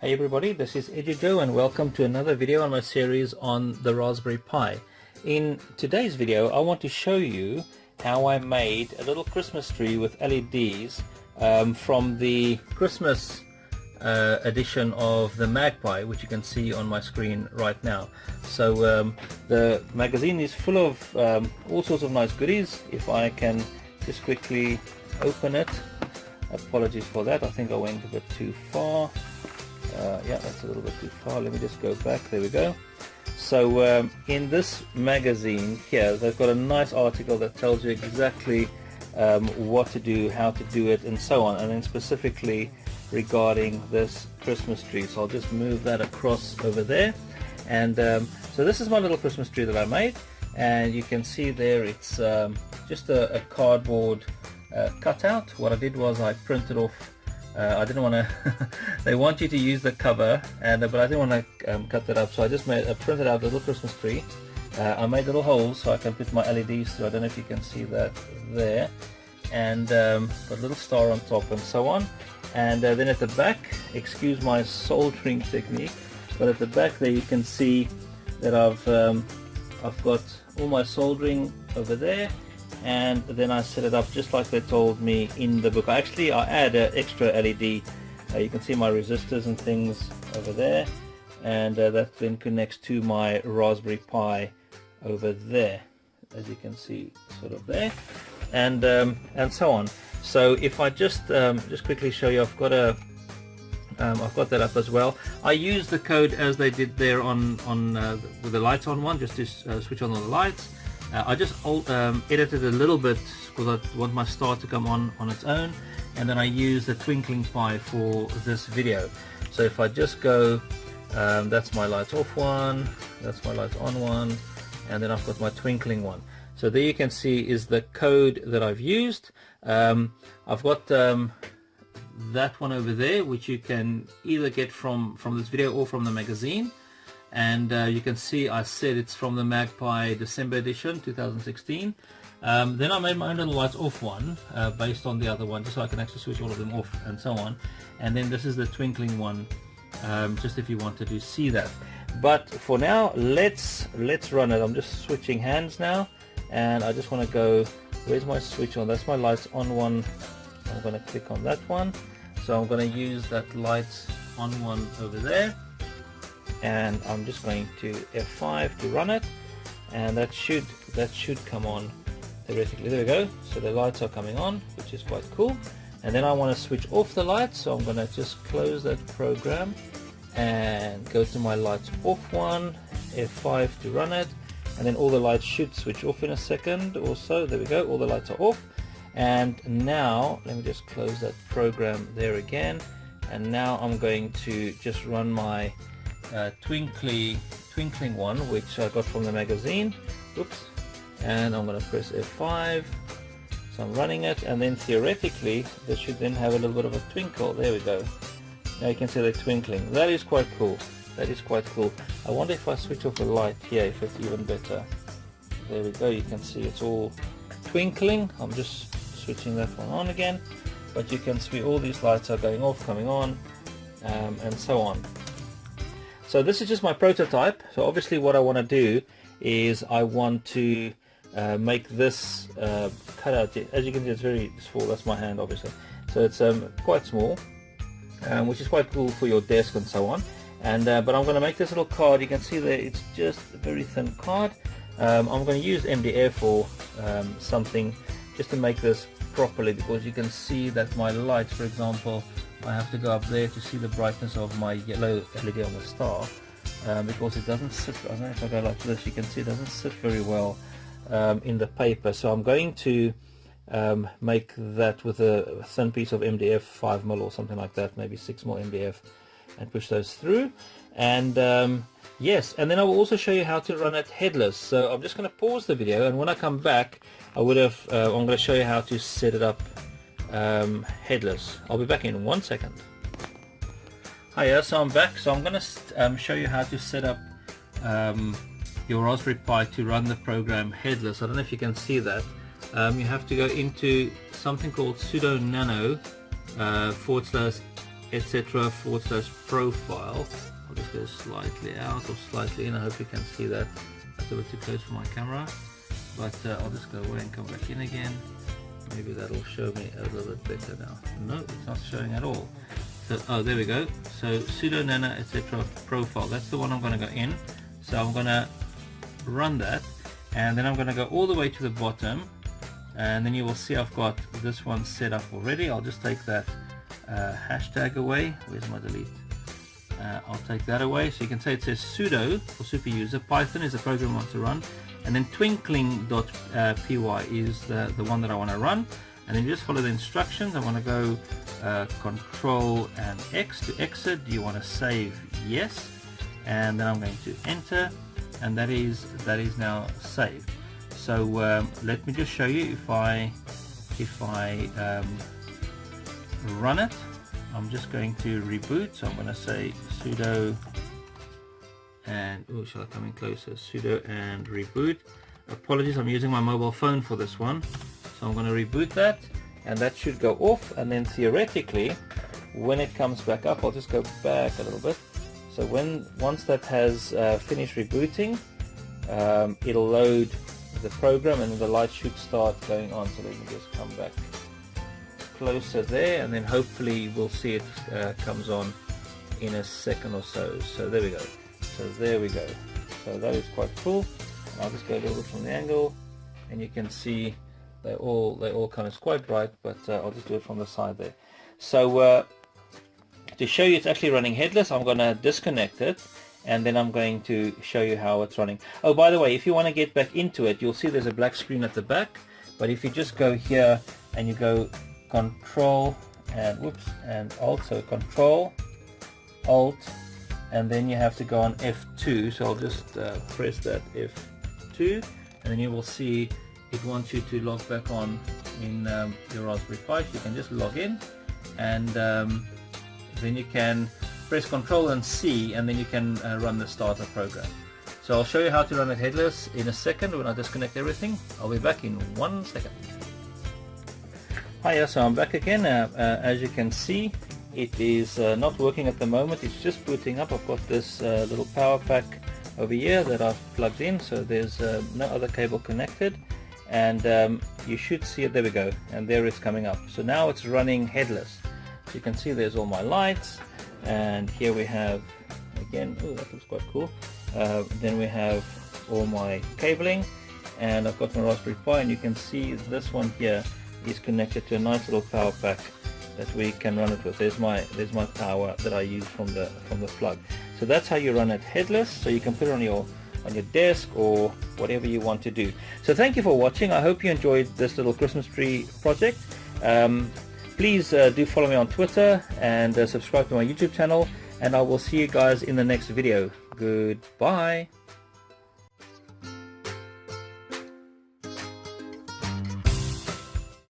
Hey everybody, this is Edujo and welcome to another video on my series on the Raspberry Pi. In today's video I want to show you how I made a little Christmas tree with LEDs from the Christmas edition of the MagPi, which you can see on my screen right now. So the magazine is full of all sorts of nice goodies. If I can just quickly open it. Apologies for that, I think I went a bit too far. Yeah, that's a little bit too far. Let me just go back. There we go. So in this magazine here, they've got a nice article that tells you exactly what to do, how to do it, and so on, and then specifically regarding this Christmas tree. So I'll just move that across over there. And so this is my little Christmas tree that I made, and you can see there it's just a cardboard cutout. What I did was I printed off I didn't want to they want you to use the cover, but I didn't want to cut that up, so I just printed out a little Christmas tree. I made little holes so I can put my LEDs through. I don't know if you can see that there, and put a little star on top and so on. And then at the back, excuse my soldering technique, but at the back there you can see that I've got all my soldering over there. And then I set it up just like they told me in the book. I add an extra LED. You can see my resistors and things over there, and that then connects to my Raspberry Pi over there, as you can see, sort of there, and so on. So if I just quickly show you, I've got that up as well. I use the code as they did there on with the lights on one, just to switch on all the lights. I just edited a little bit because I want my star to come on its own, and then I use the twinkling Pi for this video. So if I just go, that's my lights off one, that's my lights on one, and then I've got my twinkling one. So there you can see is the code that I've used. I've got that one over there, which you can either get from this video or from the magazine. And you can see I said it's from the MagPi December edition 2016. Then I made my own little lights off one based on the other one, just so I can actually switch all of them off and so on. And then this is the twinkling one, just if you wanted to see that. But for now, let's run it. I'm just switching hands now, and I just want to go, where's my switch on? That's my lights on one. I'm going to click on that one. So I'm going to use that lights on one over there. And I'm just going to F5 to run it, and that should come on theoretically. There we go. So the lights are coming on, which is quite cool. And then I want to switch off the lights, so I'm going to just close that program and go to my lights off one, F5 to run it, and then all the lights should switch off in a second or so. There we go, all the lights are off. And now let me just close that program there again, and now I'm going to just run my twinkling one, which I got from the magazine. Oops. And I'm going to press F5, so I'm running it, and then theoretically this should then have a little bit of a twinkle. There we go. Now you can see they're twinkling. That is quite cool. That is quite cool. I wonder if I switch off the light here, if it's even better. There we go. You can see it's all twinkling. I'm just switching that one on again, but you can see all these lights are going off, coming on, and so on. So this is just my prototype. So obviously what I want to do is I want to make this cutout. As you can see, it's very small. That's my hand, obviously. So it's quite small, which is quite cool for your desk and so on. And but I'm going to make this little card. You can see there it's just a very thin card. I'm going to use MDF or something just to make this properly, because you can see that my lights, for example, I have to go up there to see the brightness of my yellow LED on the star, because it doesn't sit. I don't know if I go like this, you can see it doesn't sit very well in the paper. So I'm going to make that with a thin piece of MDF, 5mm or something like that, maybe 6mm MDF, and push those through. And yes, and then I will also show you how to run it headless. So I'm just going to pause the video, and when I come back I'm going to show you how to set it up headless. I'll be back in 1 second. Hiya, so I'm back. So I'm going to show you how to set up your Raspberry Pi to run the program headless. I don't know if you can see that. You have to go into something called sudo nano / etc. /profile. I'll just go slightly out or slightly in. I hope you can see that. That's a bit too close for my camera, but I'll just go away and come back in again. Maybe that'll show me a little bit better now. No, it's not showing at all. So, oh, there we go. So sudo nana etc. profile, that's the one I'm going to go in. So I'm going to run that, and then I'm going to go all the way to the bottom, and then you will see I've got this one set up already. I'll just take that hashtag away. Where's my delete? I'll take that away. So you can say it says sudo for super user, Python is the program I want to run, and then twinkling.py is the one that I want to run. And then you just follow the instructions. I want to go Control and X to exit. Do you want to save? Yes. And then I'm going to enter, and that is now saved. So let me just show you if I run it. I'm just going to reboot. So I'm going to say sudo and shall I come in closer? Sudo and reboot. Apologies, I'm using my mobile phone for this one. So I'm going to reboot that, and that should go off, and then theoretically when it comes back up, I'll just go back a little bit. So once that has finished rebooting, it'll load the program and the light should start going on. So let me just come back closer there, and then hopefully we'll see it comes on in a second or so. So there we go. So there we go. So that is quite cool. I'll just go a little bit from the angle, and you can see they all come. It's quite bright, but I'll just do it from the side there. So to show you it's actually running headless, I'm going to disconnect it, and then I'm going to show you how it's running. Oh, by the way, if you want to get back into it, you'll see there's a black screen at the back, but if you just go here and you go Control and whoops and Alt, so Control Alt, and then you have to go on F2. So I'll just press that F2, and then you will see it wants you to log back on in your Raspberry Pi. So you can just log in, and then you can press Control and C, and then you can run the starter program. So I'll show you how to run it headless in a second when I disconnect everything. I'll be back in 1 second. Hiya, so I'm back again. As you can see, it is not working at the moment. It's just booting up. I've got this little power pack over here that I've plugged in, so there's no other cable connected, and you should see it. There we go, and there it's coming up. So now it's running headless. So you can see there's all my lights, and here we have again, oh, that looks quite cool. Then we have all my cabling, and I've got my Raspberry Pi, and you can see this one here is connected to a nice little power pack that we can run it with. There's my power that I use from the plug. So that's how you run it headless. So you can put it on your desk or whatever you want to do. So thank you for watching. I hope you enjoyed this little Christmas tree project. Please do follow me on Twitter and subscribe to my YouTube channel, and I will see you guys in the next video. Goodbye.